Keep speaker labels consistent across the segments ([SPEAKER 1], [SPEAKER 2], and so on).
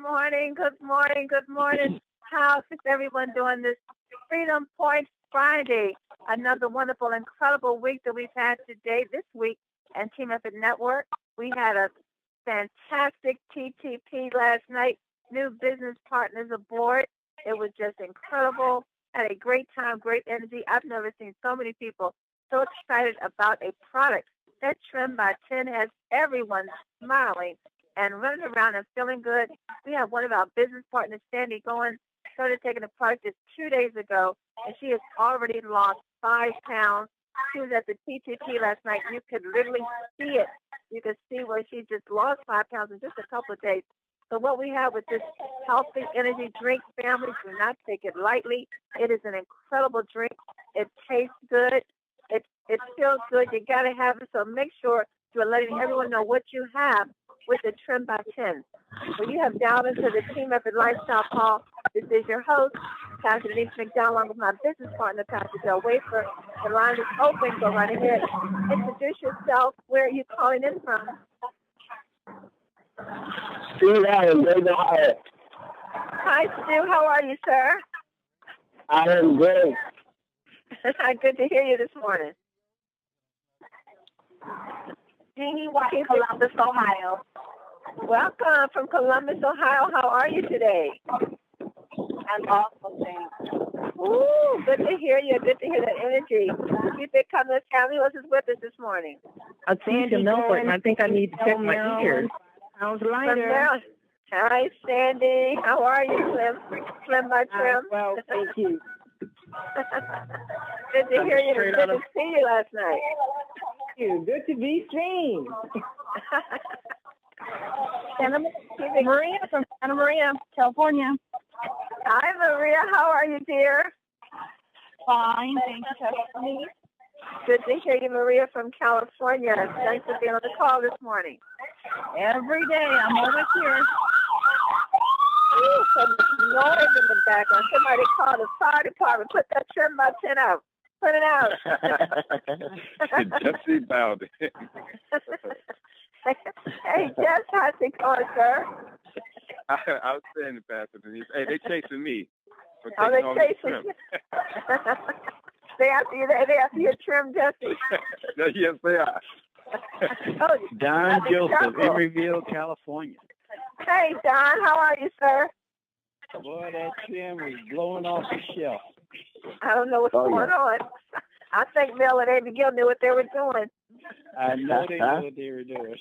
[SPEAKER 1] morning. Good morning. Good morning. How is everyone doing this Freedom Point Friday? Another wonderful, incredible week that we've had today, this week, and Team Effort Network. We had a fantastic TTP last night. New business partners aboard. It was just incredible. Had a great time, great energy. I've never seen so many people so excited about a product. That Trim by 10 has everyone smiling and running around and feeling good. We have one of our business partners, Sandy, started taking the product just 2 days ago, and she has already lost 5 pounds. She was at the TTP last night. You could literally see it. You could see where she just lost 5 pounds in just a couple of days. So what we have with this healthy energy drink, family, do not take it lightly. It is an incredible drink. It tastes good. It feels good. You got to have it. So make sure you're letting everyone know what you have with the Trim by 10. When you have dialed into the Team Effort Lifestyle Call, this is your host, Pastor Denise McDowell, along with my business partner, Pastor Del Wafer. The line is open. Go right ahead. Introduce yourself. Where are you calling in from?
[SPEAKER 2] Steve Allen, Baby Hyatt.
[SPEAKER 1] Hi, Stu. How are you, sir?
[SPEAKER 2] I am great.
[SPEAKER 1] Good to hear you this morning.
[SPEAKER 3] Jeannie White, Columbus, Ohio.
[SPEAKER 1] Welcome from Columbus, Ohio. How are you today?
[SPEAKER 3] I'm awesome, thanks.
[SPEAKER 1] Ooh, good to hear you. Good to hear that energy. You've been coming. Family was with us this morning.
[SPEAKER 4] I'm Sandy Milford, I think I need to check my ears. Sounds lighter.
[SPEAKER 1] Hi, Sandy. How are you, Slim by Trim?
[SPEAKER 4] Well, thank you.
[SPEAKER 1] Good to hear you. Good to see you last night.
[SPEAKER 4] Good to be seen.
[SPEAKER 3] Maria from Santa Maria, California.
[SPEAKER 1] Hi, Maria. How are you, dear?
[SPEAKER 3] Fine, thank you, Stephanie.
[SPEAKER 1] Good to hear you, Maria from California. Thanks for being on the call this morning.
[SPEAKER 3] Every day, I'm always here.
[SPEAKER 1] Ooh, so much noise in the background. Somebody call the fire department. Put that Trim by 10 out. Put it out.
[SPEAKER 5] Jesse about it.
[SPEAKER 1] Hey, Jess, how's it going, sir?
[SPEAKER 5] I was saying, Pastor Denise, hey, they chasing me.
[SPEAKER 1] Oh, they chasing you. They after your Trim, Jesse.
[SPEAKER 5] Yes, they are.
[SPEAKER 1] Oh,
[SPEAKER 6] Don Joseph, Emeryville, California.
[SPEAKER 1] Hey, Don, how are you, sir?
[SPEAKER 6] Boy, that Trim is blowing off the shelf.
[SPEAKER 1] I don't know what's going on. I think Mel and Abigail knew what they were doing.
[SPEAKER 6] I know they knew what they were doing.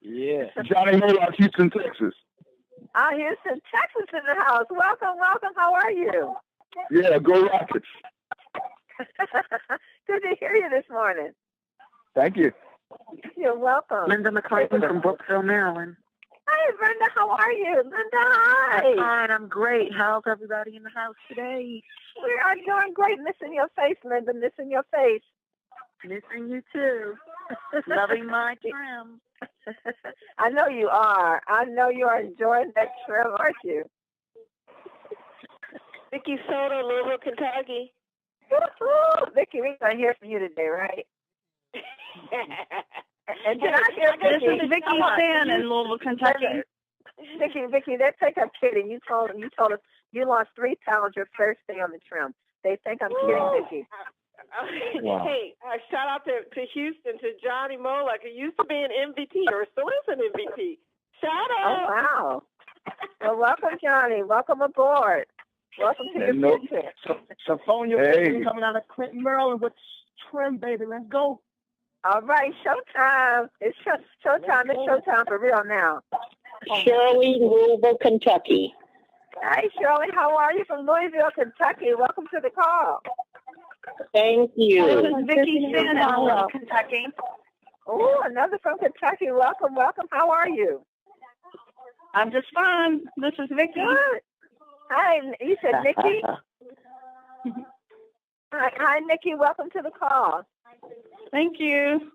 [SPEAKER 6] Yeah.
[SPEAKER 5] Johnny Murdoch, Houston, Texas.
[SPEAKER 1] Houston, Texas in the house. Welcome, welcome. How are you?
[SPEAKER 5] Yeah, go Rockets.
[SPEAKER 1] Good to hear you this morning.
[SPEAKER 5] Thank you.
[SPEAKER 1] You're welcome.
[SPEAKER 4] Linda McCarthy from Brooksville, Maryland.
[SPEAKER 1] Hi, Brenda. How are you? Linda, hi.
[SPEAKER 4] I'm fine. I'm great. How's everybody in the house today?
[SPEAKER 1] We are doing great. Missing your face, Linda. Missing your face.
[SPEAKER 4] Missing you too. Loving my Trim.
[SPEAKER 1] I know you are. I know you are enjoying that Trim, aren't you?
[SPEAKER 3] Vicky Soto, Louisville, Kentucky.
[SPEAKER 1] Woo-hoo. Vicky, we're going to hear from you today, right? And did I hear
[SPEAKER 3] This is Vicky Stan in Louisville, Kentucky.
[SPEAKER 1] Vicky, they think I'm kidding. You told us you lost 3 pounds your first day on the Trim. They think I'm kidding, Vicky.
[SPEAKER 5] Wow.
[SPEAKER 7] Hey, shout out to Houston, to Johnny Moloch, who used to be an MVP or still is an MVP. Shout out.
[SPEAKER 1] Oh, wow. Well, welcome, Johnny. Welcome aboard. Welcome to your future.
[SPEAKER 5] Hey.
[SPEAKER 4] Coming out of Clinton, Maryland with Trim, baby. Let's go.
[SPEAKER 1] All right, showtime. It's showtime. It's showtime for real now.
[SPEAKER 2] Shirley, Louisville, Kentucky.
[SPEAKER 1] Hi, Shirley. How are you from Louisville, Kentucky? Welcome to the call.
[SPEAKER 2] Thank you.
[SPEAKER 3] This is Vicky Stan in Louisville, Kentucky.
[SPEAKER 1] Oh, another from Kentucky. Welcome, welcome. How are you?
[SPEAKER 3] I'm just fine. This is Vicky.
[SPEAKER 1] Good. Hi, you said Nikki? Hi, Nikki. Welcome to the call.
[SPEAKER 3] Thank you.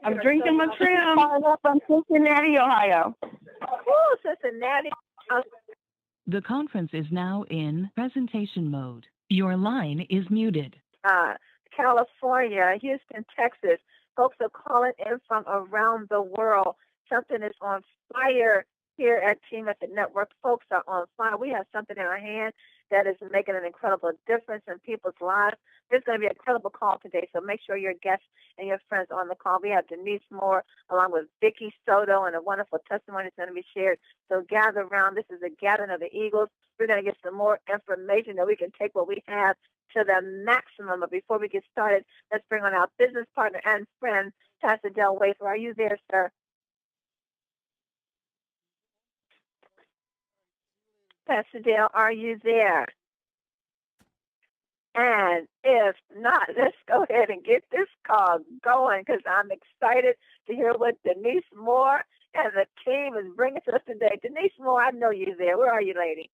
[SPEAKER 3] I'm drinking my Trim.
[SPEAKER 1] From Cincinnati, Ohio. Oh, Cincinnati.
[SPEAKER 8] The conference is now in presentation mode. Your line is muted.
[SPEAKER 1] California, Houston, Texas. Folks are calling in from around the world. Something is on fire here at Team Effort Network. Folks are on fire. We have something in our hand that is making an incredible difference in people's lives. There's going to be an incredible call today, so make sure your guests and your friends are on the call. We have Denise Moore along with Vicky Soto, and a wonderful testimony is going to be shared. So gather around. This is the gathering of the Eagles. We're going to get some more information that we can take what we have to the maximum. But before we get started, let's bring on our business partner and friend, Pastor Del Wafer. Are you there, sir? Pastor Dale, are you there? And if not, let's go ahead and get this call going, because I'm excited to hear what Denise Moore and the team is bringing to us today. Denise Moore, I know you're there. Where are you, lady?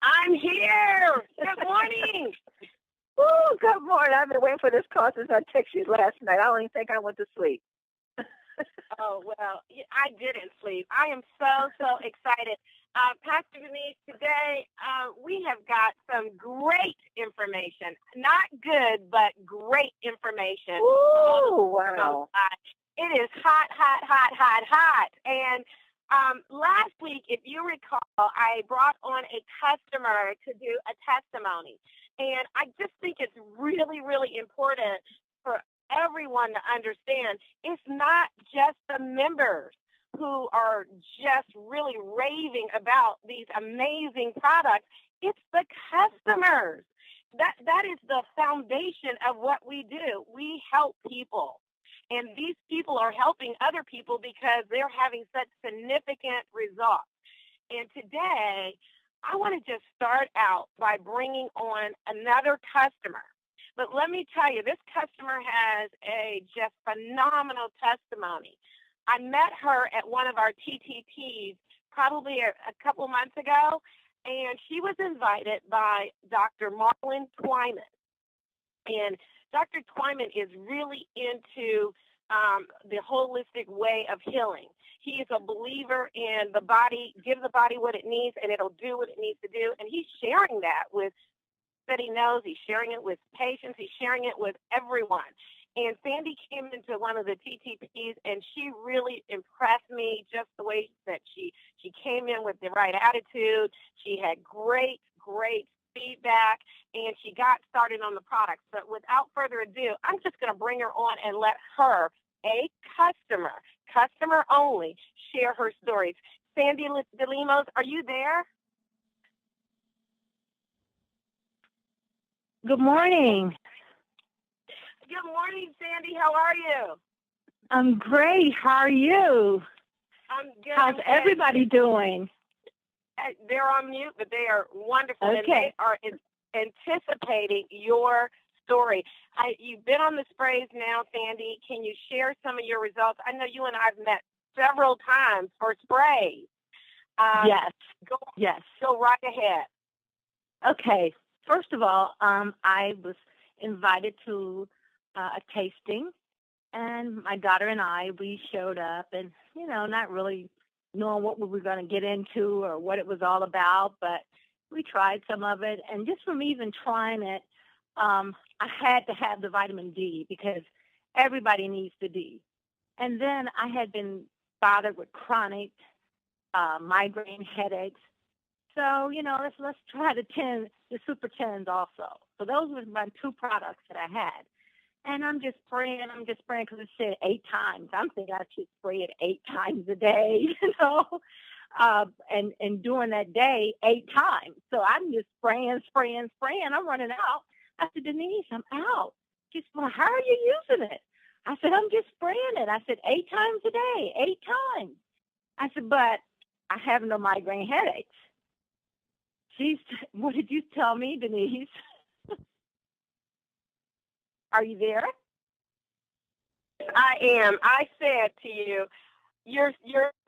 [SPEAKER 7] I'm here. Good morning.
[SPEAKER 1] Oh, good morning. I've been waiting for this call since I texted you last night. I don't even think I went to sleep.
[SPEAKER 7] Oh, well, I didn't sleep. I am so excited. Pastor Denise, today we have got some great information. Not good, but great information.
[SPEAKER 1] Oh, wow.
[SPEAKER 7] It is hot. And last week, if you recall, I brought on a customer to do a testimony. And I just think it's really, really important for everyone to understand it's not just the members who are just really raving about these amazing products. It's the customers. That is the foundation of what we do. We help people. And these people are helping other people because they're having such significant results. And today, I want to just start out by bringing on another customer. But let me tell you, this customer has a just phenomenal testimony. I met her at one of our TTTs probably a couple months ago, and she was invited by Dr. Marlon Twyman. And Dr. Twyman is really into the holistic way of healing. He is a believer in the body, give the body what it needs, and it'll do what it needs to do. And he's sharing that with that he knows. He's sharing it with patients. He's sharing it with everyone. And Sandy came into one of the TTPs, and she really impressed me just the way that she came in with the right attitude. She had great feedback, and she got started on the product. But without further ado, I'm just going to bring her on and let her, a customer only, share her stories. Sandy DeLimos, are you there?
[SPEAKER 4] Good morning.
[SPEAKER 7] Good morning, Sandy. How are you?
[SPEAKER 4] I'm great. How are you?
[SPEAKER 7] I'm good.
[SPEAKER 4] How's everybody doing?
[SPEAKER 7] They're on mute, but they are wonderful.
[SPEAKER 4] Okay.
[SPEAKER 7] And they are anticipating your story. You've been on the sprays now, Sandy. Can you share some of your results? I know you and I have met several times for sprays.
[SPEAKER 4] Yes.
[SPEAKER 7] Yes. Go right ahead.
[SPEAKER 4] Okay. First of all, I was invited to a tasting, and my daughter and we showed up, and, not really knowing what we were going to get into or what it was all about, but we tried some of it. And just from even trying it, I had to have the vitamin D because everybody needs the D. And then I had been bothered with chronic migraine headaches. So, let's try the Super 10s also. So those were my two products that I had. And I'm just praying because it said 8 times. I'm thinking I should spray it 8 times a day, and during that day, 8 times. So I'm just spraying. I'm running out. I said, Denise, I'm out. She said, well, how are you using it? I said, I'm just spraying it. I said, 8 times a day, 8 times. I said, but I have no migraine headaches. What did you tell me, Denise? Are you there?
[SPEAKER 7] I am. I said to you, you're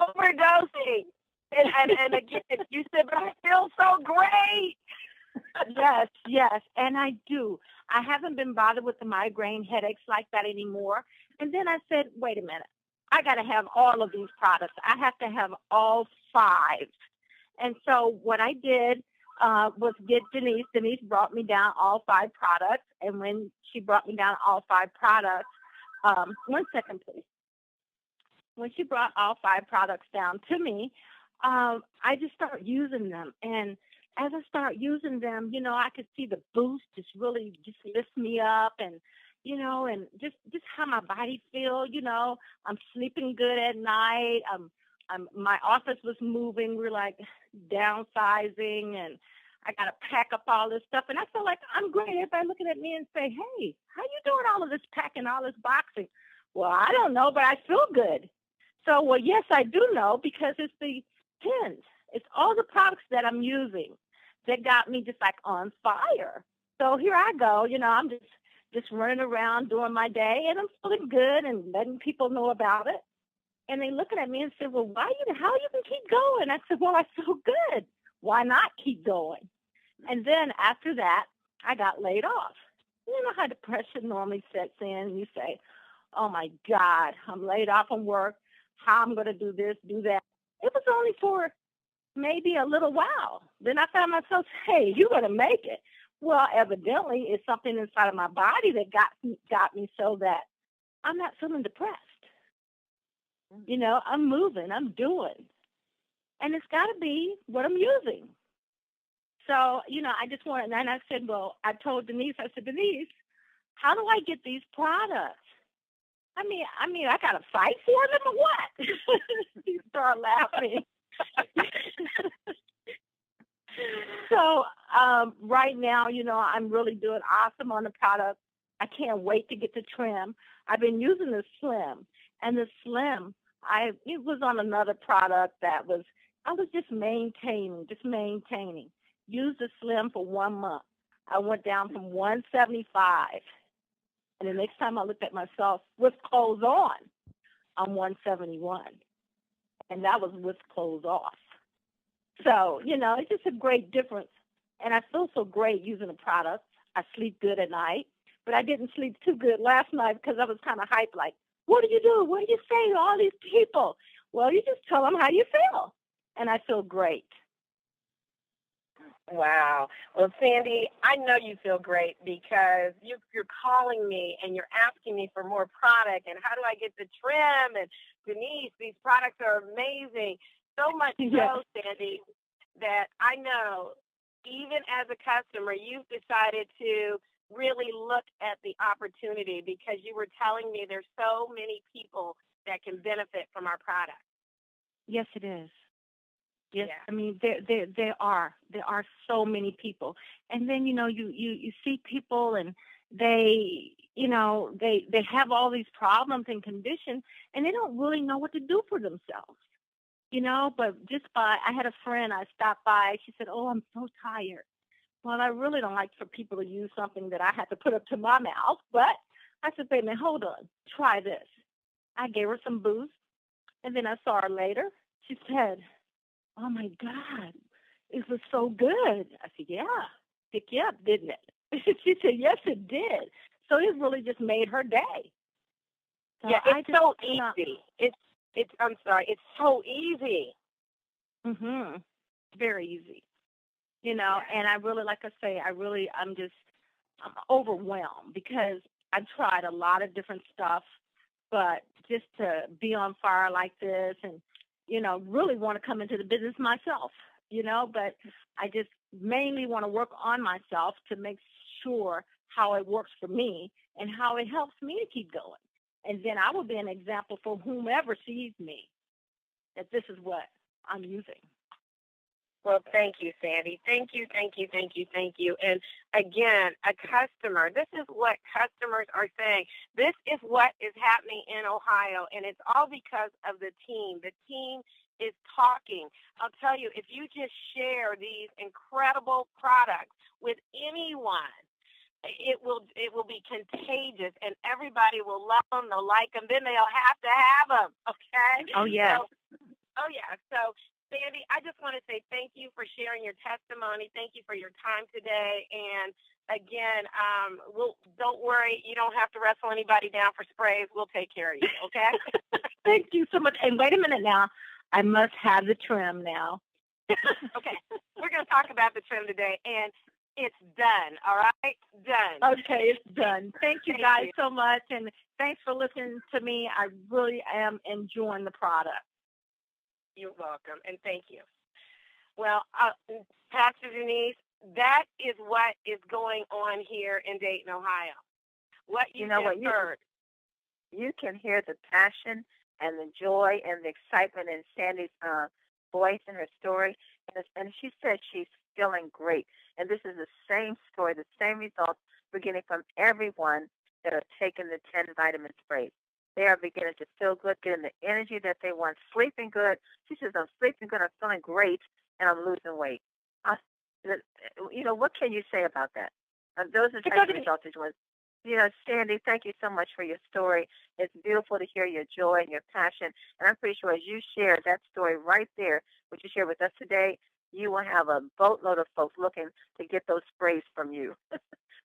[SPEAKER 7] overdosing. And again, you said, but I feel so great.
[SPEAKER 4] Yes. And I do. I haven't been bothered with the migraine headaches like that anymore. And then I said, wait a minute. I got to have all of these products. I have to have all 5. And so what I did was get Denise. Denise brought me down all 5 products. And when she brought me down all 5 products, 1 second, please. when she brought all 5 products down to me, I just started using them. And as I start using them, I could see the boost just really just lift me up, and, and just how my body feel, I'm sleeping good at night. My office was moving. We're like downsizing, and I got to pack up all this stuff. And I feel like I'm great. Everybody looking at me and say, hey, how you doing all of this packing, all this boxing? Well, I don't know, but I feel good. So, well, yes, I do know, because it's the pens. It's all the products that I'm using that got me just like on fire. So here I go. I'm just running around doing my day, and I'm feeling good and letting people know about it. And they looking at me and said, well, how you can keep going? I said, well, I feel good. Why not keep going? And then after that, I got laid off. You know how depression normally sets in, and you say, oh my God, I'm laid off from work. How I'm going to do this, do that. It was only for maybe a little while. Then I found myself, hey, you're going to make it. Well, evidently, it's something inside of my body that got me so that I'm not feeling depressed. I'm moving, I'm doing. And it's got to be what I'm using. So, I just wanted, and I said, well, I told Denise, Denise, how do I get these products? I mean, I got to fight for them or what? She started laughing. So right now, I'm really doing awesome on the product. I can't wait to get the trim. I've been using the Slim, and the Slim, it was on another product I was just maintaining. Used the Slim for 1 month. I went down from 175. And the next time I looked at myself with clothes on, I'm 171. And that was with clothes off. So, it's just a great difference. And I feel so great using the product. I sleep good at night. But I didn't sleep too good last night because I was kind of hyped, like, what do you do? What do you say to all these people? Well, you just tell them how you feel. And I feel great.
[SPEAKER 7] Wow. Well, Sandy, I know you feel great because you're calling me and you're asking me for more product and how do I get the trim? And Denise, these products are amazing. So much so, Sandy, that I know even as a customer, you've decided to really look at the opportunity because you were telling me there's so many people that can benefit from our product.
[SPEAKER 4] Yes, it is. Yes,
[SPEAKER 7] Yeah.
[SPEAKER 4] I mean there are so many people, and then you see people and they they have all these problems and conditions, and they don't really know what to do for themselves, But I had a friend I stopped by. She said, "Oh, I'm so tired." Well, I really don't like for people to use something that I had to put up to my mouth, but I said, "Baby, hold on, try this." I gave her some boost, and then I saw her later. She said, "Oh my God, it was so good." I said, "Yeah, pick you up, didn't it?" She said, "Yes, it did." So it really just made her day. So
[SPEAKER 7] yeah, it's so easy. It's so easy.
[SPEAKER 4] Very easy. And I really, like I say, I'm overwhelmed because I tried a lot of different stuff, but just to be on fire like this and really want to come into the business myself, but I just mainly want to work on myself to make sure how it works for me and how it helps me to keep going. And then I will be an example for whomever sees me that this is what I'm using.
[SPEAKER 7] Well, thank you, Sandy. Thank you. And again, a customer, this is what customers are saying. This is what is happening in Ohio, and it's all because of the team. The team is talking. I'll tell you, if you just share these incredible products with anyone, it will be contagious, and everybody will love them, they'll like them, then they'll have to have them, okay?
[SPEAKER 4] Oh, yeah.
[SPEAKER 7] So, Sandy, I just want to say thank you for sharing your testimony. Thank you for your time today. And again, don't worry, you don't have to wrestle anybody down for sprays. We'll take care of you, okay?
[SPEAKER 4] Thank you so much. And wait a minute now. I must have the trim now.
[SPEAKER 7] Okay. We're going to talk about the trim today. And it's done, all right? Done.
[SPEAKER 4] Okay, it's done. Thank you guys so much. And thanks for listening to me. I really am enjoying the product.
[SPEAKER 7] You're welcome, and thank you. Well, Pastor Denise, that is what is going on here in Dayton, Ohio. What you heard.
[SPEAKER 1] You can hear the passion and the joy and the excitement in Sandy's voice and her story. And she said she's feeling great. And this is the same story, the same results we're getting from everyone that are taking the 10 vitamin sprays. They are beginning to feel good, getting the energy that they want, sleeping good. She says, I'm sleeping good, I'm feeling great, and I'm losing weight. What can you say about that? Those are the type of results that you want. Sandy, thank you so much for your story. It's beautiful to hear your joy and your passion. And I'm pretty sure as you share that story right there, what you share with us today, you will have a boatload of folks looking to get those sprays from you.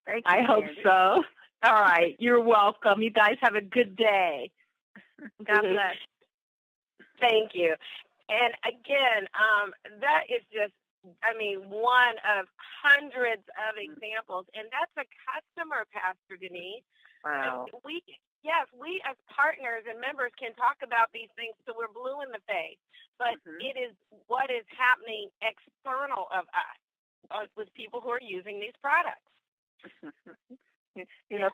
[SPEAKER 1] Thank you,
[SPEAKER 4] I hope so. All right. You're welcome. You guys have a good day. God bless.
[SPEAKER 7] Thank you. And again, that is just, one of hundreds of examples. And that's a customer, Pastor Denise.
[SPEAKER 1] Wow.
[SPEAKER 7] We as partners and members can talk about these things till we're blue in the face. But it is what is happening external of us with people who are using these products.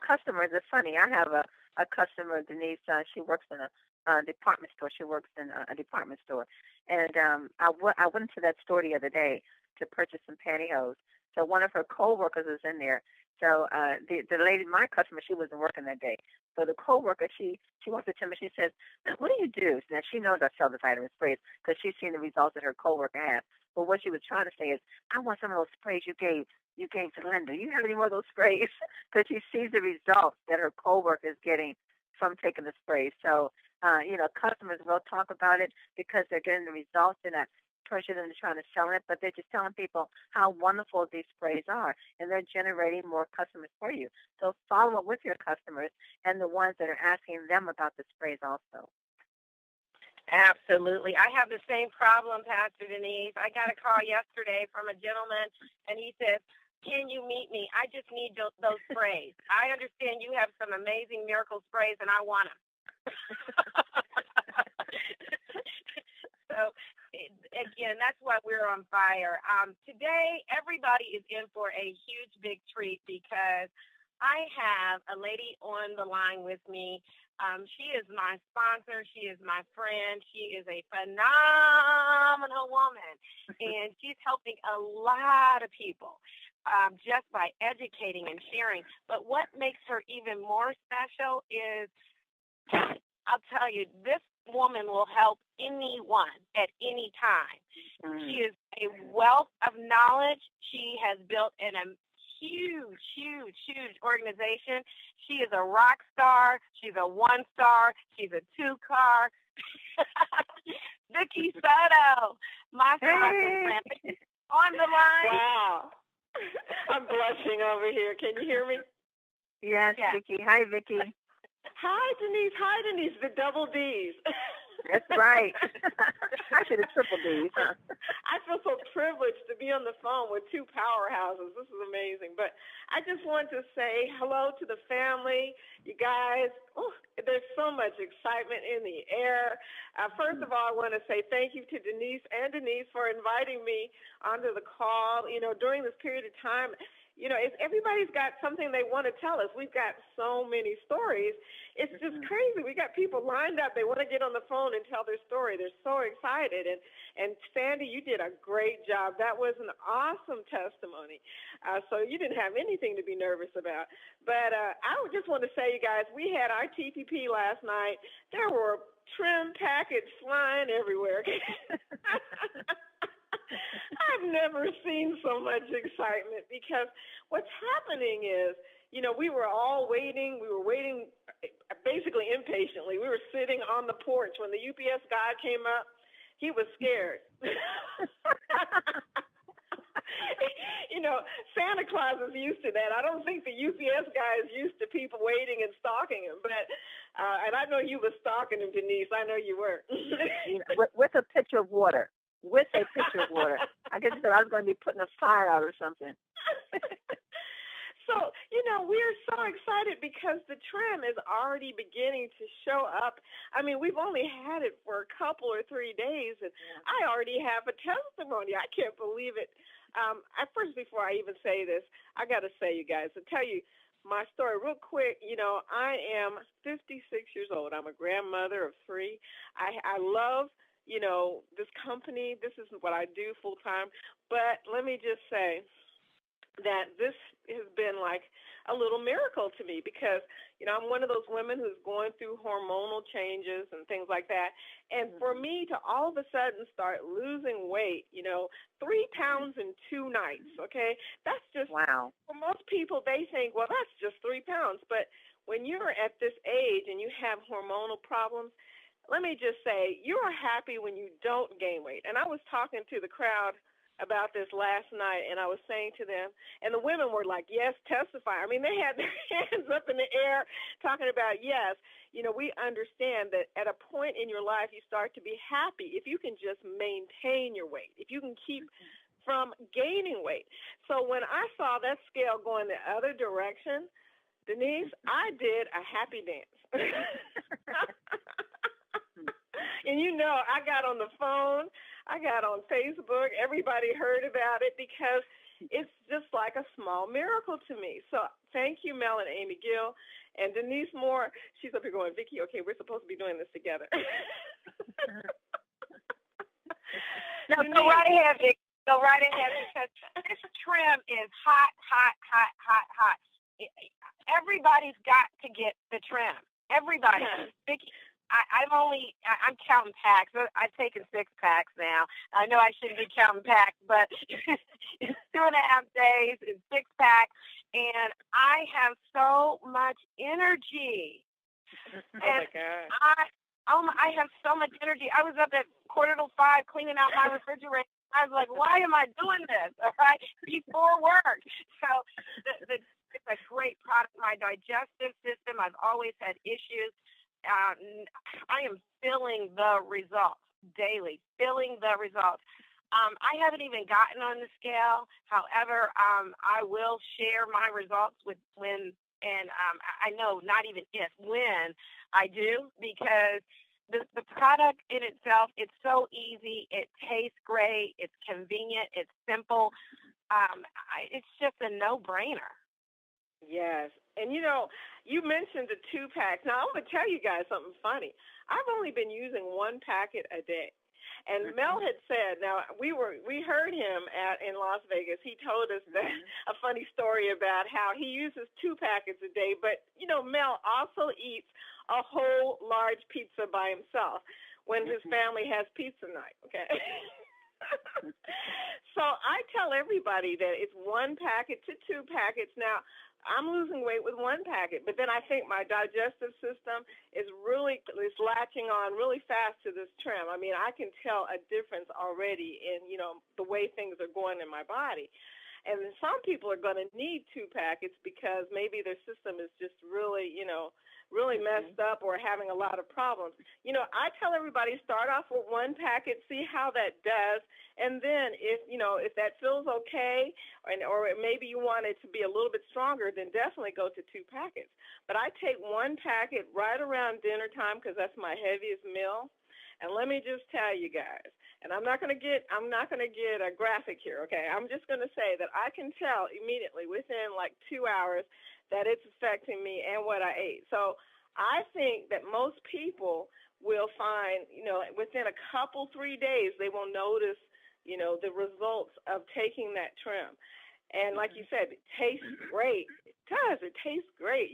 [SPEAKER 1] Customers are funny. I have a customer, Denise. She works in a department store. She works in a department store. And I went to that store the other day to purchase some pantyhose. So one of her co-workers was in there. So the lady, my customer, she wasn't working that day. So the co-worker, she walked up to me. She says, what do you do? Now, she knows I sell the vitamin sprays because she's seen the results that her co-worker has. But what she was trying to say is, I want some of those sprays you gave to Linda. You have any more of those sprays? Because she sees the results that her co-worker is getting from taking the sprays. So, customers will talk about it because they're getting the results. They're not pressuring them to trying to sell it, but they're just telling people how wonderful these sprays are, and they're generating more customers for you. So follow up with your customers and the ones that are asking them about the sprays also.
[SPEAKER 7] Absolutely. I have the same problem, Pastor Denise. I got a call yesterday from a gentleman, and he says, can you meet me? I just need those sprays. I understand you have some amazing miracle sprays, and I want them. So, again, that's why we're on fire. Today, everybody is in for a huge, big treat because I have a lady on the line with me. She is my sponsor. She is my friend. She is a phenomenal woman, and she's helping a lot of people just by educating and sharing. But what makes her even more special is, I'll tell you, this woman will help anyone at any time. She is a wealth of knowledge. She has built a huge organization. She is a rock star. She's a 1-star. She's a 2-car. Vicki Soto, my friend, on the line.
[SPEAKER 3] Wow. I'm blushing over here. Can you hear me?
[SPEAKER 1] Yes, yeah. Vicki. Hi, Vicki.
[SPEAKER 3] Hi, Denise. The double D's.
[SPEAKER 1] That's right. Actually, the triple D's. Huh?
[SPEAKER 3] I feel so privileged to be on the phone with two powerhouses. This is amazing. But I just want to say hello to the family. You guys, there's so much excitement in the air. First of all, I want to say thank you to Denise for inviting me onto the call. During this period of time, if everybody's got something they want to tell us. We've got so many stories. It's just crazy. We got people lined up. They want to get on the phone and tell their story. They're so excited. And Sandy, you did a great job. That was an awesome testimony. So you didn't have anything to be nervous about. But I just want to say, you guys, we had our TPP last night. There were trim packets flying everywhere. I've never seen so much excitement because what's happening is, we were all waiting. We were waiting basically impatiently. We were sitting on the porch when the UPS guy came up. He was scared. Santa Claus is used to that. I don't think the UPS guy is used to people waiting and stalking him. But and I know you were stalking him, Denise. I know you were.
[SPEAKER 1] with a pitcher of water. With a pitcher of water. I guess I was going to be putting a fire out or something.
[SPEAKER 3] So, we're so excited because the trim is already beginning to show up. I mean, we've only had it for a couple or 3 days, and I already have a testimony. I can't believe it. First, before I even say this, I got to say, you guys, to tell you my story real quick. I am 56 years old. I'm a grandmother of 3. I love, this company. This is what I do full time. But let me just say that this has been like a little miracle to me because, I'm one of those women who's going through hormonal changes and things like that. And for me to all of a sudden start losing weight, 3 pounds in 2 nights, okay, that's just,
[SPEAKER 1] wow.
[SPEAKER 3] For most people, they think, well, that's just 3 pounds. But when you're at this age and you have hormonal problems, let me just say, you are happy when you don't gain weight. And I was talking to the crowd about this last night, and I was saying to them, and the women were like, yes, testify. I mean, they had their hands up in the air talking about, yes, we understand that at a point in your life, you start to be happy if you can just maintain your weight, if you can keep from gaining weight. So when I saw that scale going the other direction, Denise, I did a happy dance. And I got on the phone, I got on Facebook, everybody heard about it because it's just like a small miracle to me. So thank you, Mel and Amy Gill. And Denise Moore, she's up here going, Vicki, okay, we're supposed to be doing this together.
[SPEAKER 7] No, go right ahead, Vicki. Go right ahead because this trim is hot, hot, hot, hot, hot. Everybody's got to get the trim. Everybody. Vicki, I'm counting packs. I've taken 6 packs now. I know I shouldn't be counting packs, but it's 2.5 days, it's 6 packs, and I have so much energy.
[SPEAKER 3] Oh my God.
[SPEAKER 7] I have so much energy. I was up at 4:45 cleaning out my refrigerator. I was like, why am I doing this? All right, before work. So it's a great product. My digestive system, I've always had issues. I am feeling the results daily, feeling the results. I haven't even gotten on the scale. However, I will share my results I know not even if, when I do, because the product in itself, it's so easy. It tastes great. It's convenient. It's simple. It's just a no-brainer.
[SPEAKER 3] Yes. And, you mentioned the 2-packs. Now, I want to tell you guys something funny. I've only been using 1 packet a day. And Mel had said, now, we heard him in Las Vegas. He told us that a funny story about how he uses 2 packets a day. But, Mel also eats a whole large pizza by himself when his family has pizza night, okay? So I tell everybody that it's 1 packet to 2 packets. Now, I'm losing weight with 1 packet, but then I think my digestive system is latching on really fast to this trim. I mean, I can tell a difference already in, the way things are going in my body. And some people are going to need 2 packets because maybe their system is just really, really messed up or having a lot of problems. I tell everybody start off with 1 packet, see how that does, and then if that feels okay, or maybe you want it to be a little bit stronger, then definitely go to 2 packets. But I take 1 packet right around dinner time because that's my heaviest meal. And let me just tell you guys, and I'm not going to get a graphic here, okay? I'm just going to say that I can tell immediately within like 2 hours that it's affecting me and what I ate. So I think that most people will find, within a couple, 3 days, they will notice, the results of taking that trim. And like you said, it tastes great. It does. It tastes great.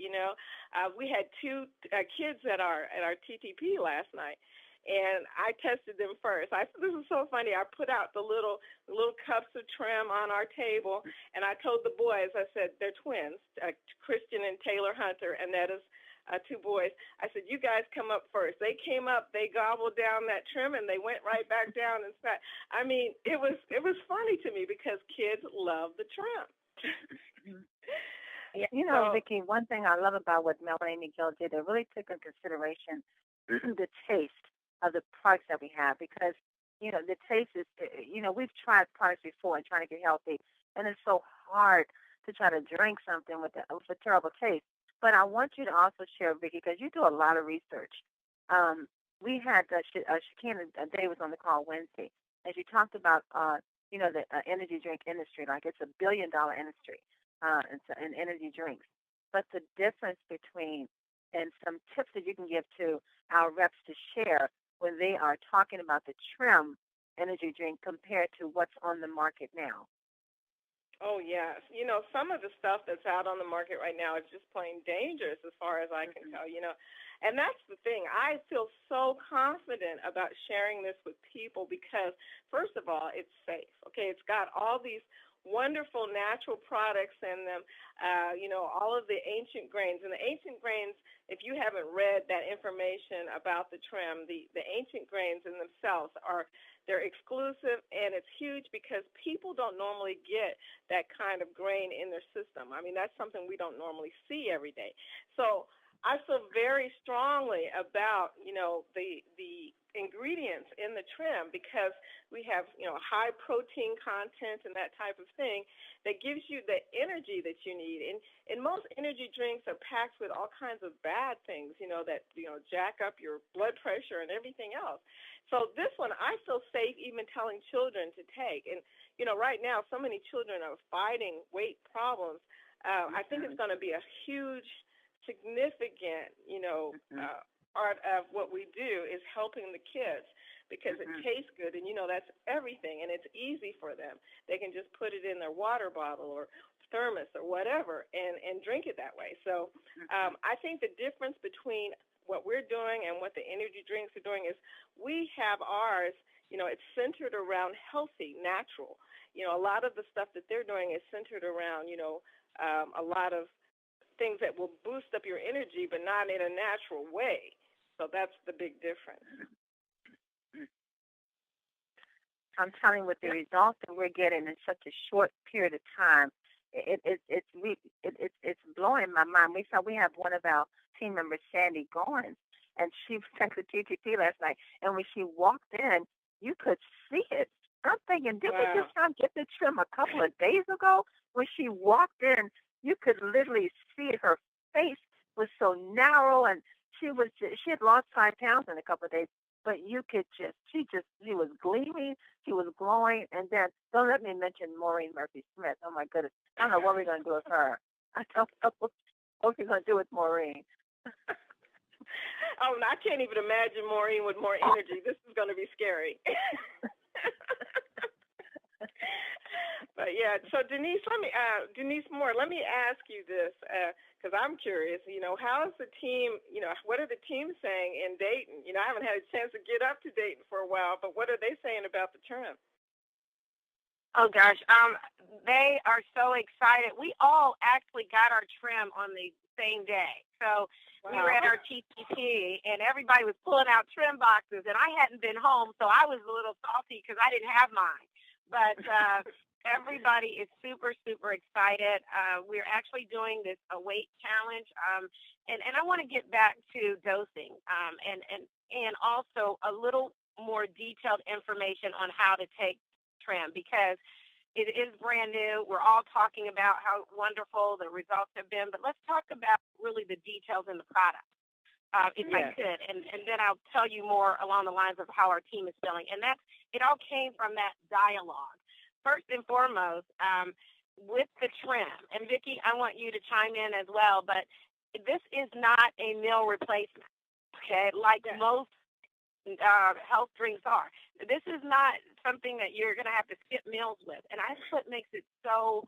[SPEAKER 3] We had 2 kids at our TTP last night. And I tested them first. This is so funny. I put out the little cups of trim on our table, and I told the boys, I said, they're twins, Christian and Taylor Hunter, and that is 2 boys. I said, you guys come up first. They came up, they gobbled down that trim, and they went right back down and sat. I mean, it was funny to me because kids love the trim.
[SPEAKER 1] Yeah, Vicki, one thing I love about what Mel and Amy Gill did, they really took into consideration the taste of the products that we have because, the taste is, we've tried products before and trying to get healthy, and it's so hard to try to drink something with a terrible taste. But I want you to also share, Vicki, because you do a lot of research. We had Shakina Davis on the call Wednesday, and she talked about the energy drink industry, like it's $1 billion industry in energy drinks. But the difference between, and some tips that you can give to our reps to share when they are talking about the trim energy drink compared to what's on the market now.
[SPEAKER 3] Oh, yes. Some of the stuff that's out on the market right now is just plain dangerous as far as I can tell, And that's the thing. I feel so confident about sharing this with people because, first of all, it's safe. Okay, it's got all these wonderful natural products in them, all of the ancient grains. And the ancient grains, if you haven't read that information about the trim, the ancient grains in themselves they're exclusive, and it's huge because people don't normally get that kind of grain in their system. I mean, that's something we don't normally see every day. So I feel very strongly about, the ingredients in the trim because we have, high protein content and that type of thing that gives you the energy that you need. And most energy drinks are packed with all kinds of bad things, that, jack up your blood pressure and everything else. So this one, I feel safe even telling children to take. And, right now, so many children are fighting weight problems. I think it's going to be a huge, significant, part of what we do is helping the kids because it tastes good, and that's everything, and it's easy for them. They can just put it in their water bottle or thermos or whatever and drink it that way. So I think the difference between what we're doing and what the energy drinks are doing is we have ours, it's centered around healthy, natural. A lot of the stuff that they're doing is centered around, a lot of things that will boost up your energy, but not in a natural way. So that's the big difference.
[SPEAKER 1] I'm telling you, with the results that we're getting in such a short period of time, it's blowing my mind. We have one of our team members, Sandy Goins, and she sent the TTP last night. And when she walked in, you could see it. I'm thinking, did we just get the trim a couple of days ago? When she walked in, you could literally see it. Her face was so narrow, and she had lost 5 pounds in a couple of days. But you could she was gleaming, she was glowing, and then don't let me mention Maureen Murphy-Smith. Oh my goodness, I don't know what we're going to do with her. I don't know what we're going to do with Maureen.
[SPEAKER 3] Oh, I can't even imagine Maureen with more energy. This is going to be scary. But yeah, so Denise Moore, let me ask you this because I'm curious. How is the team? What are the teams saying in Dayton? I haven't had a chance to get up to Dayton for a while, but what are they saying about the trim?
[SPEAKER 7] Oh gosh, they are so excited. We all actually got our trim on the same day. So we were at our TTP, and everybody was pulling out trim boxes, and I hadn't been home, so I was a little salty because I didn't have mine. But everybody is super, super excited. We're actually doing this weight challenge, and I want to get back to dosing and also a little more detailed information on how to take trim because it is brand new. We're all talking about how wonderful the results have been, but let's talk about really the details in the product, if I could, and then I'll tell you more along the lines of how our team is feeling. And it all came from that dialogue. First and foremost, with the trim, and Vicki, I want you to chime in as well, but this is not a meal replacement, okay, like most health drinks are. This is not something that you're going to have to skip meals with, and that's what makes it so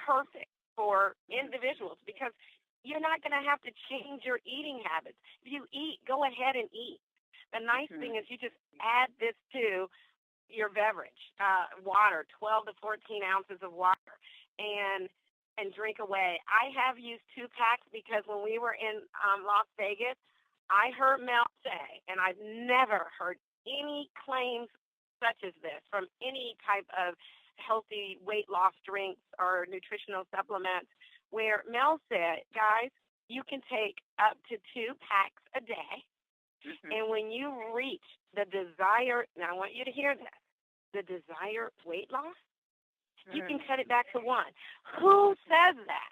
[SPEAKER 7] perfect for individuals because you're not going to have to change your eating habits. If you eat, go ahead and eat. The nice thing is you just add this to your beverage, water, 12 to 14 ounces of water, and drink away. I have used 2 packs because when we were in Las Vegas, I heard Mel say, and I've never heard any claims such as this from any type of healthy weight loss drinks or nutritional supplements, where Mel said, guys, you can take up to 2 packs a day. And when you reach the desired, now I want you to hear this, the desired weight loss, you can cut it back to 1. Who says that?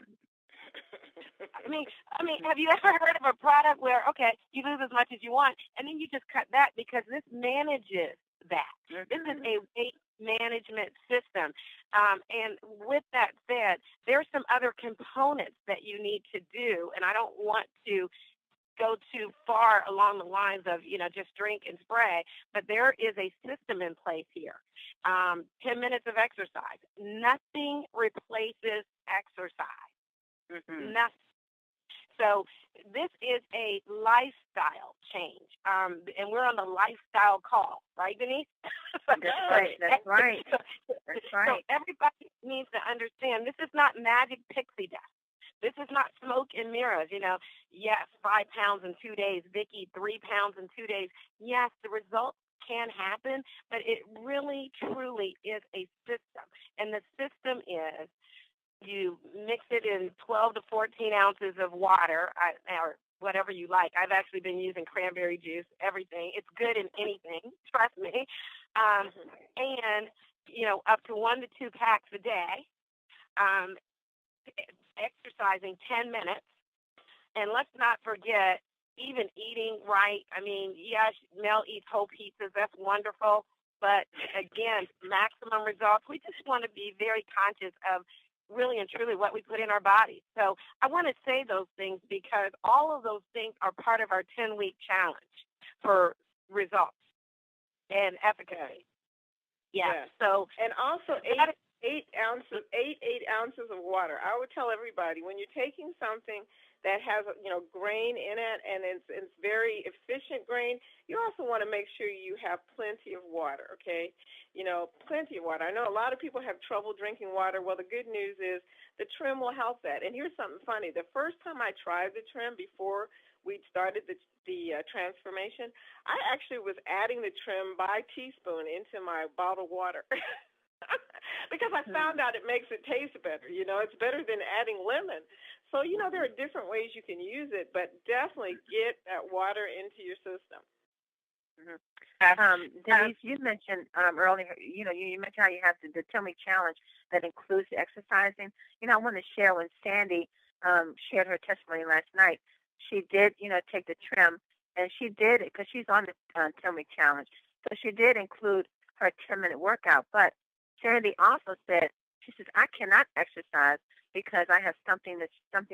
[SPEAKER 7] I mean, have you ever heard of a product where, okay, you lose as much as you want, and then you just cut back because this manages that. This is a weight management system. And with that said, there's some other components that you need to do, and I don't want to go too far along the lines of, just drink and spray, but there is a system in place here. 10 minutes of exercise. Nothing replaces exercise. Nothing. So this is a lifestyle change, and we're on the lifestyle call, right, Denise?
[SPEAKER 1] That's right. That's right.
[SPEAKER 7] So everybody needs to understand this is not magic pixie dust. This is not smoke and mirrors. Yes, 5 pounds in 2 days. Vicki, 3 pounds in 2 days. Yes, the results can happen, but it really, truly is a system, and the system is you mix it in 12 to 14 ounces of water, or whatever you like. I've actually been using cranberry juice, everything. It's good in anything, trust me. And, up to 1 to 2 packs a day, exercising 10 minutes. And let's not forget, even eating right. I mean, yes, Mel eats whole pizzas. That's wonderful. But, again, maximum results. We just want to be very conscious of really and truly what we put in our bodies. So I want to say those things because all of those things are part of our 10-week challenge for results and efficacy. Yeah. So
[SPEAKER 3] and also 8 ounces of water. I would tell everybody when you're taking something that has grain in it and it's very efficient grain, you also want to make sure you have plenty of water. Okay, plenty of water. I know a lot of people have trouble drinking water. Well, the good news is the trim will help that. And here's something funny: the first time I tried the trim before we started the transformation, I actually was adding the trim by teaspoon into my bottled water. Because I found out it makes it taste better. It's better than adding lemon. So, there are different ways you can use it, but definitely get that water into your system.
[SPEAKER 1] Denise, you mentioned earlier, you mentioned how you have the 10-week challenge that includes exercising. I want to share when Sandy shared her testimony last night. She did, take the trim, and she did it because she's on the 10-week challenge. So she did include her 10-minute workout, but Sandy also said, she says, I cannot exercise because I have something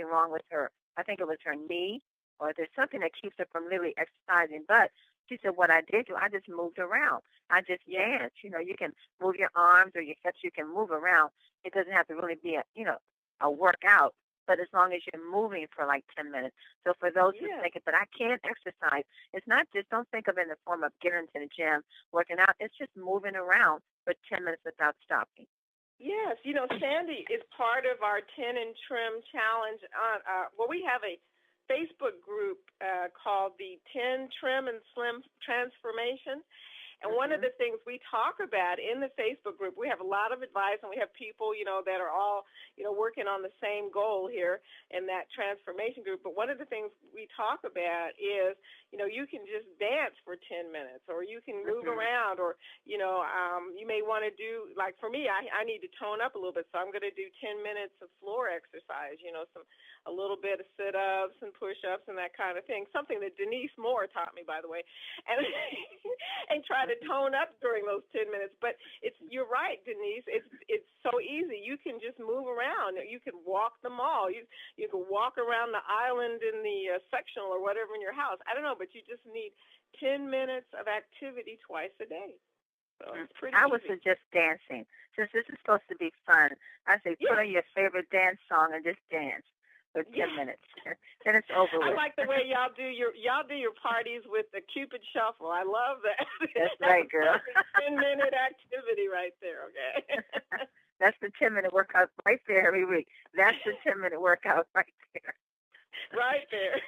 [SPEAKER 1] wrong with her. I think it was her knee, or there's something that keeps her from really exercising. But she said, what I did do, I just moved around. I just danced. You can move your arms or your hips. You can move around. It doesn't have to really be a workout, but as long as you're moving for like 10 minutes. So for those who think, but I can't exercise, it's not just, don't think of it in the form of getting to the gym, working out. It's just moving around for 10 minutes without stopping.
[SPEAKER 3] Yes, Sandy is part of our 10 and Trim Challenge. We have a Facebook group called the 10 Trim and Slim Transformation. And one of the things we talk about in the Facebook group, we have a lot of advice, and we have people, that are all, working on the same goal here in that transformation group. But one of the things we talk about is, you can just dance for 10 minutes, or you can move around, or, you may want to do, like for me, I need to tone up a little bit, so I'm going to do 10 minutes of floor exercise, a little bit of sit-ups and push-ups and that kind of thing, something that Denise Moore taught me, by the way, and try to tone up during those 10 minutes. But you're right, Denise. It's so easy. You can just move around. You can walk the mall. You can walk around the island in the sectional or whatever in your house. I don't know, but you just need 10 minutes of activity twice a day. So it's pretty easy.
[SPEAKER 1] I would suggest dancing. Since this is supposed to be fun, I say put on your favorite dance song and just dance for 10 minutes. Then it's over with.
[SPEAKER 3] I like the way y'all do your parties with the Cupid Shuffle. I love that.
[SPEAKER 1] That's right, girl.
[SPEAKER 3] 10-minute activity right there, okay?
[SPEAKER 1] That's the 10-minute workout right there every week. That's the 10-minute workout right there.
[SPEAKER 3] Right there.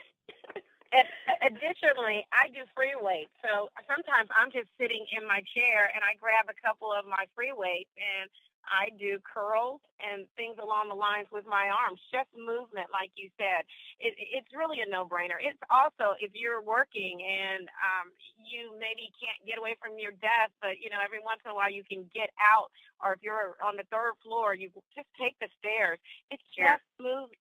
[SPEAKER 7] And additionally, I do free weights. So sometimes I'm just sitting in my chair and I grab a couple of my free weights and I do curls and things along the lines with my arms, just movement, like you said. It's really a no-brainer. It's also, if you're working and you maybe can't get away from your desk, but, every once in a while you can get out, or if you're on the third floor, you just take the stairs. It's just movement,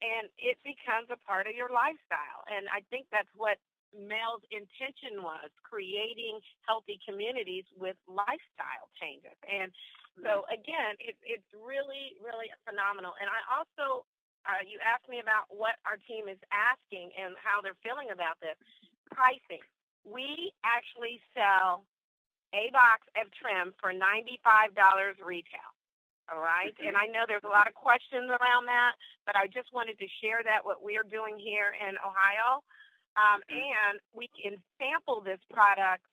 [SPEAKER 7] and it becomes a part of your lifestyle. And I think that's what Mel's intention was, creating healthy communities with lifestyle changes. And so, again, it's really, really phenomenal. And I also, you asked me about what our team is asking and how they're feeling about this. Pricing. We actually sell a box of trim for $95 retail. All right. And I know there's a lot of questions around that, but I just wanted to share that, what we are doing here in Ohio. And we can sample this product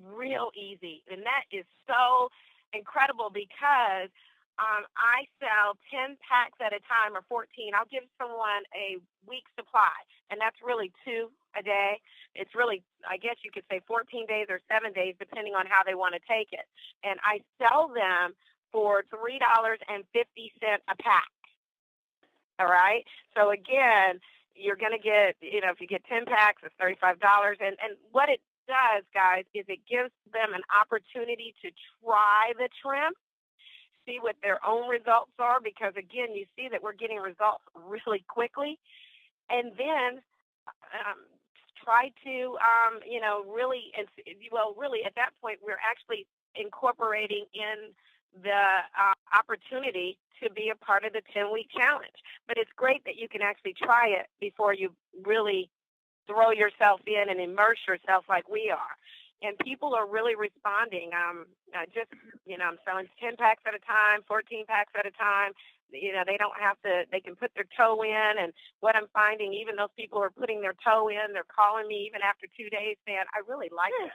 [SPEAKER 7] real easy. And that is so incredible because I sell 10 packs at a time, or 14. I'll give someone a week's supply, and that's really 2 a day. It's really, I guess you could say 14 days or 7 days, depending on how they want to take it. And I sell them for $3.50 a pack. All right. So again, you're going to get, if you get 10 packs, it's $35. And what it does, guys, is it gives them an opportunity to try the trim, see what their own results are, because, again, you see that we're getting results really quickly. And then try to, really, really at that point, we're actually incorporating in the opportunity to be a part of the 10-week challenge. But it's great that you can actually try it before you really throw yourself in and immerse yourself like we are. And people are really responding. I'm selling 10 packs at a time, 14 packs at a time. They don't have to, they can put their toe in. And what I'm finding, even those people who are putting their toe in, they're calling me even after 2 days saying, I really like this.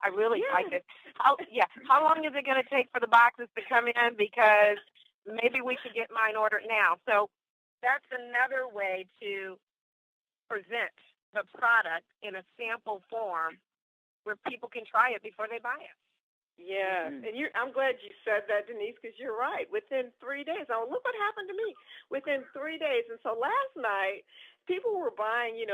[SPEAKER 7] I really like it. How long is it going to take for the boxes to come in? Because maybe we should get mine ordered now. So that's another way to present the product in a sample form where people can try it before they buy it.
[SPEAKER 3] Yeah, and I'm glad you said that, Denise, because you're right. Within 3 days, look what happened to me. Within 3 days, and so last night, people were buying, 3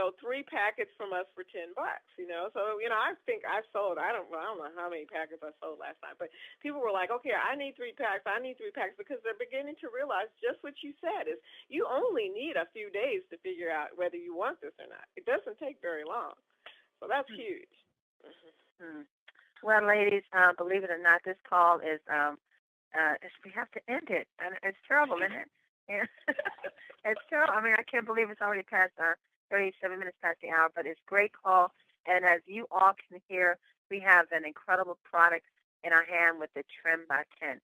[SPEAKER 3] packets from us for $10. So I think I sold. I don't know how many packets I sold last night, but people were like, okay, I need 3 packs. I need 3 packs, because they're beginning to realize just what you said is you only need a few days to figure out whether you want this or not. It doesn't take very long, so that's huge.
[SPEAKER 1] Mm-hmm. Well, ladies, believe it or not, this call is, we have to end it. And it's terrible, isn't it? Yeah. It's terrible. I mean, I can't believe it's already past 37 minutes past the hour, but it's a great call. And as you all can hear, we have an incredible product in our hand with the Trim by 10.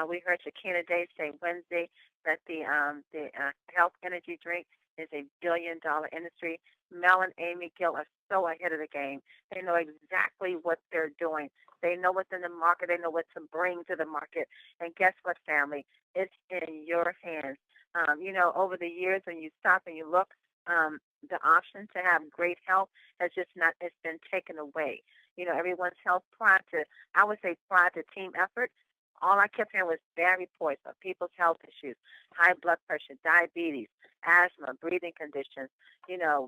[SPEAKER 1] We heard Shakina Day say Wednesday that the health energy drink is a billion-dollar industry. Mel and Amy Gill are so ahead of the game. They know exactly what they're doing. They know what's in the market. They know what to bring to the market. And guess what, family? It's in your hands. Over the years, when you stop and you look, the option to have great health has just not, it's been taken away. Everyone's health prior to team effort, all I kept hearing was bad reports of people's health issues, high blood pressure, diabetes, asthma, breathing conditions,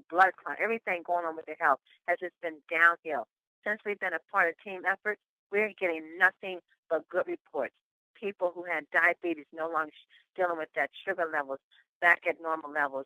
[SPEAKER 1] blood clot, everything going on with their health has just been downhill. Since we've been a part of team effort, we're getting nothing but good reports. People who had diabetes no longer dealing with that, sugar levels back at normal levels,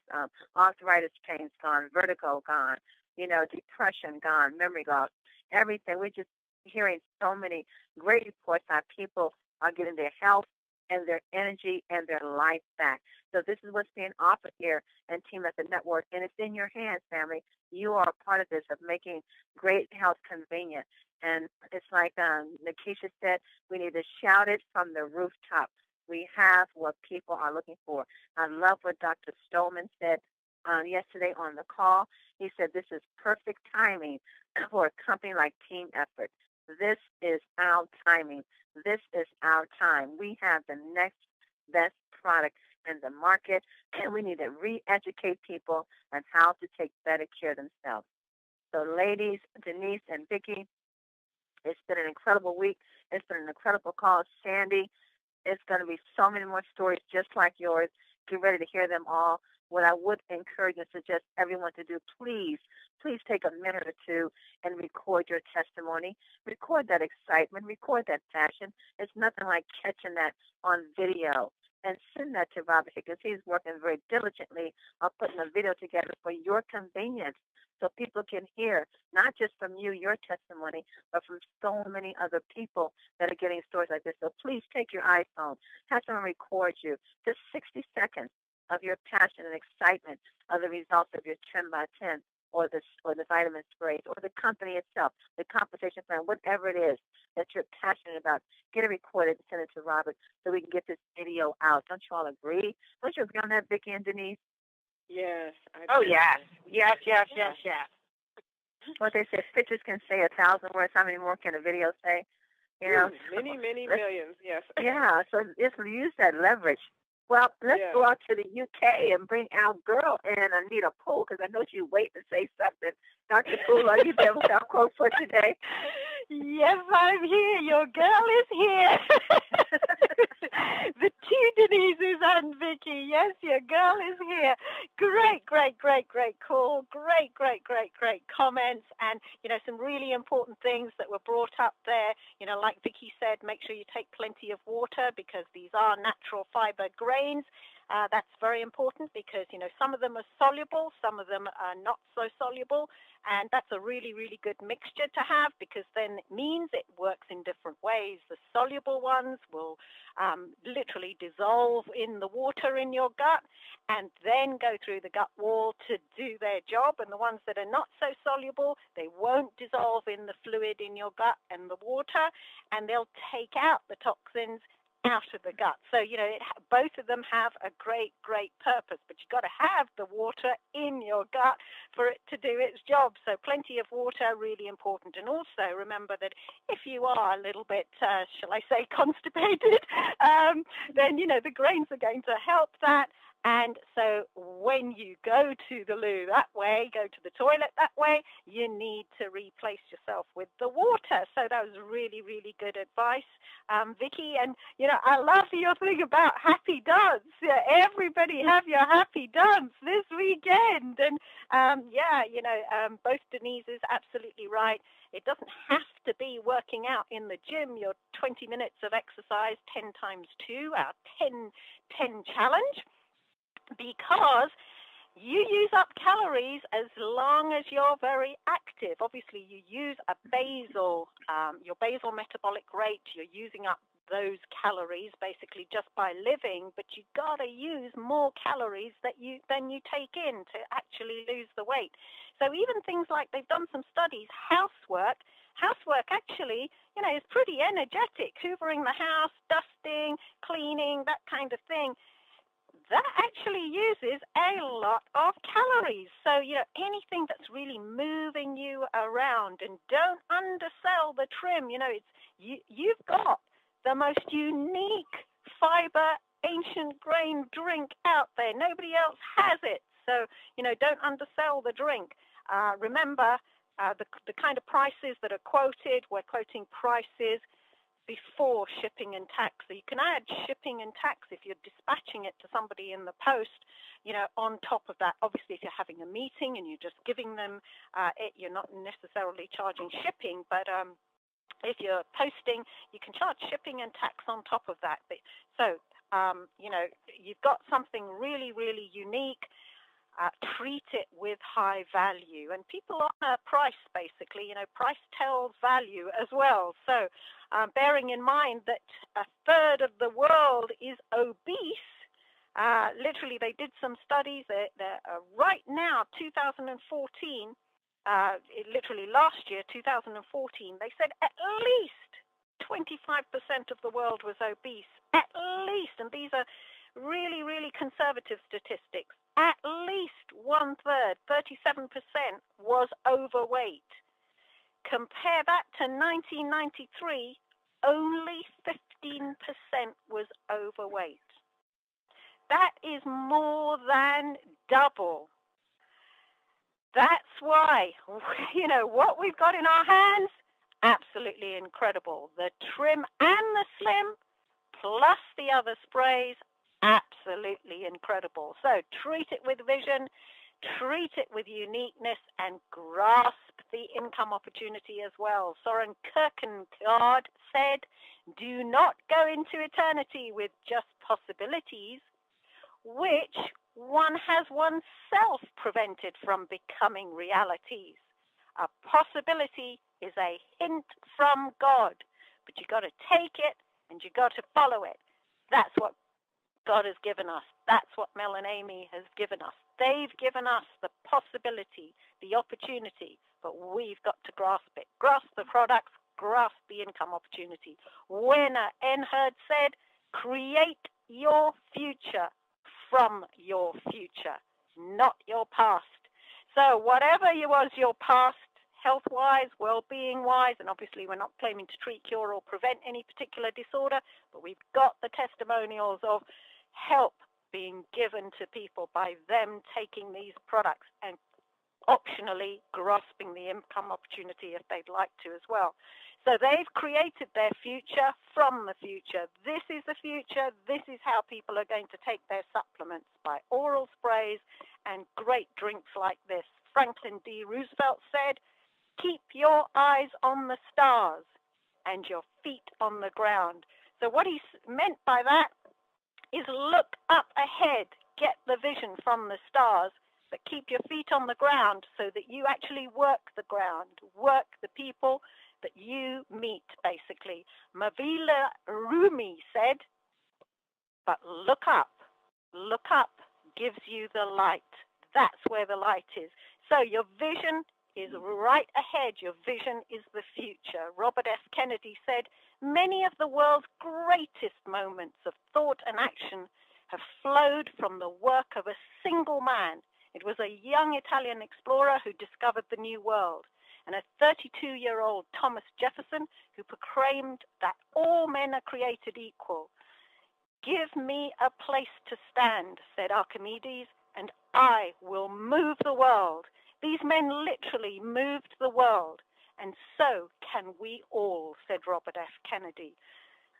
[SPEAKER 1] arthritis pains gone, vertigo gone, depression gone, memory loss, everything. We're just hearing so many great reports how people are getting their health and their energy and their life back. So this is what's being offered here in Team Effort Network, and it's in your hands, family. You are a part of this, of making great health convenient. And it's like Nikisha said, we need to shout it from the rooftop. We have what people are looking for. I love what Dr. Stolman said yesterday on the call. He said this is perfect timing for a company like Team Effort. This is our timing. This is our time. We have the next best product in the market, and we need to re-educate people on how to take better care of themselves. So, ladies, Denise and Vicki, it's been an incredible week. It's been an incredible call. Sandy, It's going to be so many more stories just like yours. Get ready to hear them all. What I would encourage and suggest everyone to do, please take a minute or two and record your testimony. Record that excitement. Record that passion. It's nothing like catching that on video. And send that to Robert because he's working very diligently on putting a video together for your convenience so people can hear, not just from you, your testimony, but from so many other people that are getting stories like this. So please take your iPhone, have someone record you, just 60 seconds of your passion and excitement of the results of your Trim by 10 or the vitamin sprays or the company itself, the compensation plan, whatever it is that you're passionate about. Get it recorded and send it to Robert so we can get this video out. Don't you all agree? Don't you agree on that, Vicki and Denise?
[SPEAKER 3] Yes.
[SPEAKER 7] Oh, yes. Yes.
[SPEAKER 1] What they say, pictures can say 1,000 words. How many more can a video say? You know,
[SPEAKER 3] many millions, yes.
[SPEAKER 1] Yeah, so just use that leverage. Well, let's go out to the UK and bring our girl in, Anita Poole, because I know she's waiting to say something. Dr. Poole, are you there with our quote for today?
[SPEAKER 4] Yes, I'm here. Your girl is here. The two Denises and Vicky. Yes, your girl is here. Great call. Great comments. And, some really important things that were brought up there. Like Vicky said, make sure you take plenty of water because these are natural fiber grains. That's very important because, some of them are soluble, some of them are not so soluble. And that's a really, really good mixture to have because then it means it works in different ways. The soluble ones will literally dissolve in the water in your gut and then go through the gut wall to do their job. And the ones that are not so soluble, they won't dissolve in the fluid in your gut and the water, and they'll take out the toxins out of the gut. So, both of them have a great purpose, but you've got to have the water in your gut for it to do its job. So plenty of water, really important. And also remember that if you are a little bit, shall I say, constipated, then, the grains are going to help that. And so when you go to the loo that way, go to the toilet that way, you need to replace yourself with the water. So that was really, really good advice, Vicky. And, I love your thing about happy dance. Yeah, everybody have your happy dance this weekend. And, both Denise is absolutely right. It doesn't have to be working out in the gym. Your 20 minutes of exercise, 10 times 2, our 10 challenge. Because you use up calories as long as you're very active. Obviously, you use your basal metabolic rate. You're using up those calories basically just by living, but you got to use more calories than you take in to actually lose the weight. So even things like they've done some studies, housework actually, is pretty energetic. Hoovering the house, dusting, cleaning, that kind of thing. That actually uses a lot of calories. So, anything that's really moving you around, and don't undersell the trim. You've got the most unique fiber ancient grain drink out there. Nobody else has it. So, don't undersell the drink. Remember, the kind of prices that are quoted, we're quoting prices before shipping and tax. So you can add shipping and tax if you're dispatching it to somebody in the post, on top of that. Obviously, if you're having a meeting and you're just giving them it, you're not necessarily charging shipping, but if you're posting, you can charge shipping and tax on top of that. So, you've got something really, really unique. Treat it with high value. And people honor price, basically. Price tells value as well. So bearing in mind that a third of the world is obese, literally they did some studies that right now, 2014, literally last year, 2014, they said at least 25% of the world was obese. At least. And these are really, really conservative statistics. At least 1/3, 37%, was overweight. Compare that to 1993, only 15% was overweight. That is more than double. That's why, what we've got in our hands, absolutely incredible. The trim and the slim,
[SPEAKER 9] plus the other sprays, absolutely incredible. So treat it with vision, treat it with uniqueness, and grasp the income opportunity as well. Soren Kierkegaard said, do not go into eternity with just possibilities, which one has oneself prevented from becoming realities. A possibility is a hint from God, but you got to take it and you got to follow it. That's what God has given us. That's what Mel and Amy has given us. They've given us the possibility, the opportunity, but we've got to grasp it. Grasp the products, grasp the income opportunity. Werner Enhard said, create your future from your future, not your past. So whatever was your past, health-wise, well-being-wise, and obviously we're not claiming to treat, cure, or prevent any particular disorder, but we've got the testimonials of help being given to people by them taking these products and optionally grasping the income opportunity if they'd like to as well. So they've created their future from the future. This is the future. This is how people are going to take their supplements, by oral sprays and great drinks like this. Franklin D. Roosevelt said, keep your eyes on the stars and your feet on the ground. So what he meant by that is look up ahead, get the vision from the stars, but keep your feet on the ground so that you actually work the ground, work the people that you meet, basically. Mavila Rumi said, but look up gives you the light. That's where the light is. So your vision is right ahead. Your vision is the future. Robert F. Kennedy said, many of the world's greatest moments of thought and action have flowed from the work of a single man. It was a young Italian explorer who discovered the New World, and a 32-year-old Thomas Jefferson who proclaimed that all men are created equal. Give me a place to stand, said Archimedes, and I will move the world. These men literally moved the world, and so can we all, said Robert F. Kennedy.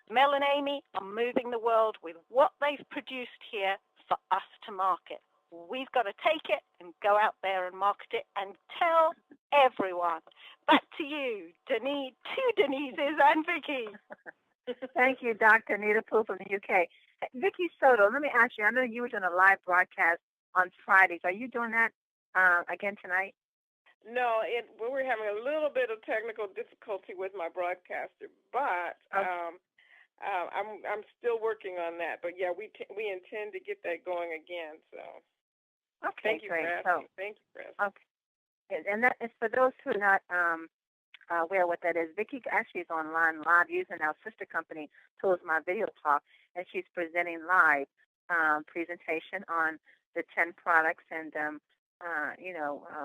[SPEAKER 9] Mel and Amy are moving the world with what they've produced here for us to market. We've got to take it and go out there and market it and tell everyone. Back to you, Denise, two Denises and Vicky.
[SPEAKER 1] Thank you, Dr. Anita Poole from the UK. Vicky Soto, let me ask you, I know you were doing a live broadcast on Fridays. Are you doing that again tonight?
[SPEAKER 3] No, we were having a little bit of technical difficulty with my broadcaster, but I'm still working on that. But yeah, we intend to get that going again. So
[SPEAKER 1] okay,
[SPEAKER 3] thank you
[SPEAKER 1] great.
[SPEAKER 3] for asking. Thank you for asking.
[SPEAKER 1] Okay, and that is for those who are not aware what that is. Vicky actually is online live using our sister company, Tools My Video Talk, and she's presenting live presentation on the 10 products and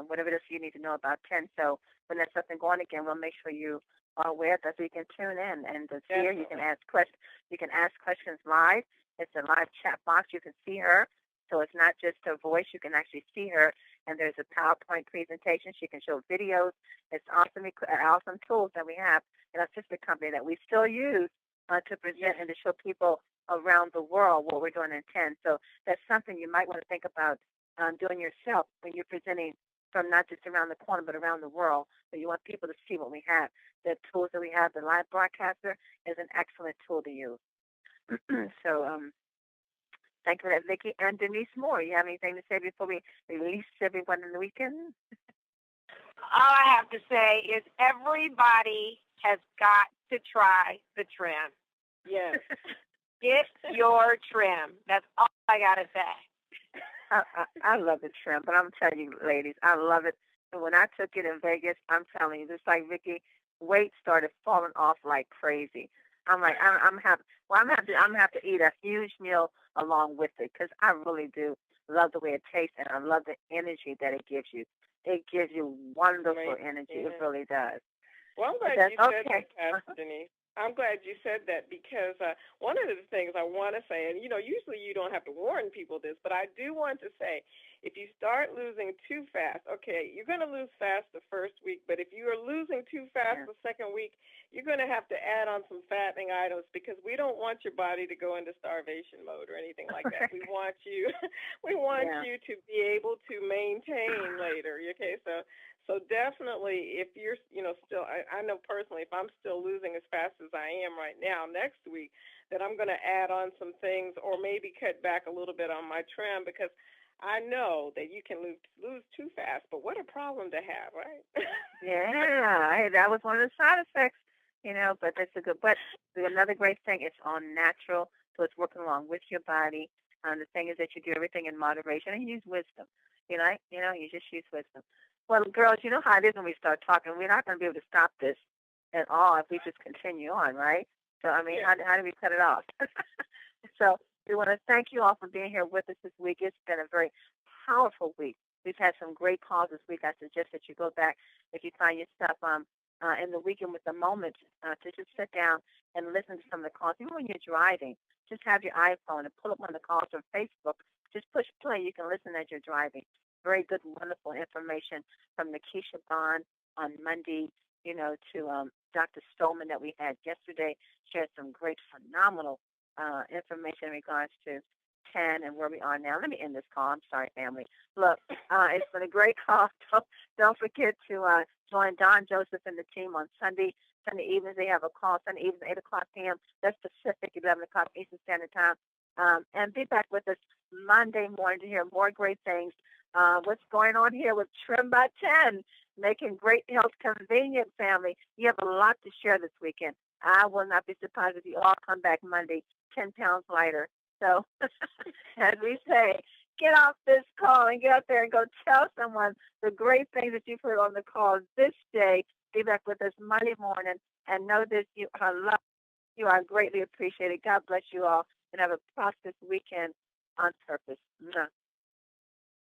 [SPEAKER 1] whatever it is you need to know about 10. So when there's something going again, we'll make sure you are aware that so you can tune in and see her. You can ask questions. You can ask questions live. It's a live chat box. You can see her. So it's not just her voice. You can actually see her. And there's a PowerPoint presentation. She can show videos. It's awesome tools that we have in our sister company that we still use to present and to show people around the world what we're doing in 10. So that's something you might want to think about doing yourself when you're presenting from not just around the corner but around the world. So you want people to see what we have. The tools that we have, the live broadcaster is an excellent tool to use. So thank you for that, Vicki. And Denise Moore, you have anything to say before we release everyone in the weekend?
[SPEAKER 7] All I have to say is everybody has got to try the trim.
[SPEAKER 3] Yes.
[SPEAKER 7] Get your trim. That's all I got to say.
[SPEAKER 1] I love the trim, but I'm telling you, ladies, I love it. And when I took it in Vegas, I'm telling you, just like Vicki, weight started falling off like crazy. I'm like, I'm gonna have to eat a huge meal along with it because I really do love the way it tastes, and I love the energy that it gives you. It gives you wonderful energy. It really does.
[SPEAKER 3] Well, I'm glad you said that, Pastor Denise. I'm glad you said that because one of the things I want to say, and usually you don't have to warn people this, but I do want to say, if you start losing too fast, okay, you're going to lose fast the first week, but if you are losing too fast the second week, you're going to have to add on some fattening items because we don't want your body to go into starvation mode or anything like that. We want you, you to be able to maintain later. Okay, so definitely, if you're, still, I know personally, if I'm still losing as fast as I am right now, next week, that I'm going to add on some things or maybe cut back a little bit on my trim because I know that you can lose too fast. But what a problem to have, right?
[SPEAKER 1] Yeah, that was one of the side effects, but that's a good. But another great thing, it's all natural, so it's working along with your body. The thing is that you do everything in moderation and use wisdom. You just use wisdom. Well, girls, you know how it is when we start talking. We're not going to be able to stop this at all if we just continue on, right? So, I mean, how do we cut it off? So we want to thank you all for being here with us this week. It's been a very powerful week. We've had some great calls this week. I suggest that you go back if you find yourself in the weekend with a moment to just sit down and listen to some of the calls. Even when you're driving, just have your iPhone and pull up one of the calls from Facebook. Just push play. You can listen as you're driving. Very good, wonderful information from Nikisha Bond on Monday, to Dr. Stolman that we had yesterday. She had some great, phenomenal information in regards to 10 and where we are now. Let me end this call. I'm sorry, family. Look, it's been a great call. Don't forget to join Don Joseph and the team on Sunday evenings. They have a call Sunday evenings, 8 o'clock p.m. That's Pacific, 11 o'clock Eastern Standard Time. And be back with us Monday morning to hear more great things. What's going on here with Trim by 10, making great health convenient, family. You have a lot to share this weekend. I will not be surprised if you all come back Monday 10 pounds lighter. So, as we say, get off this call and get out there and go tell someone the great things that you've heard on the call this day. Be back with us Monday morning and know this, you are loved. You are greatly appreciated. God bless you all and have a prosperous weekend on purpose.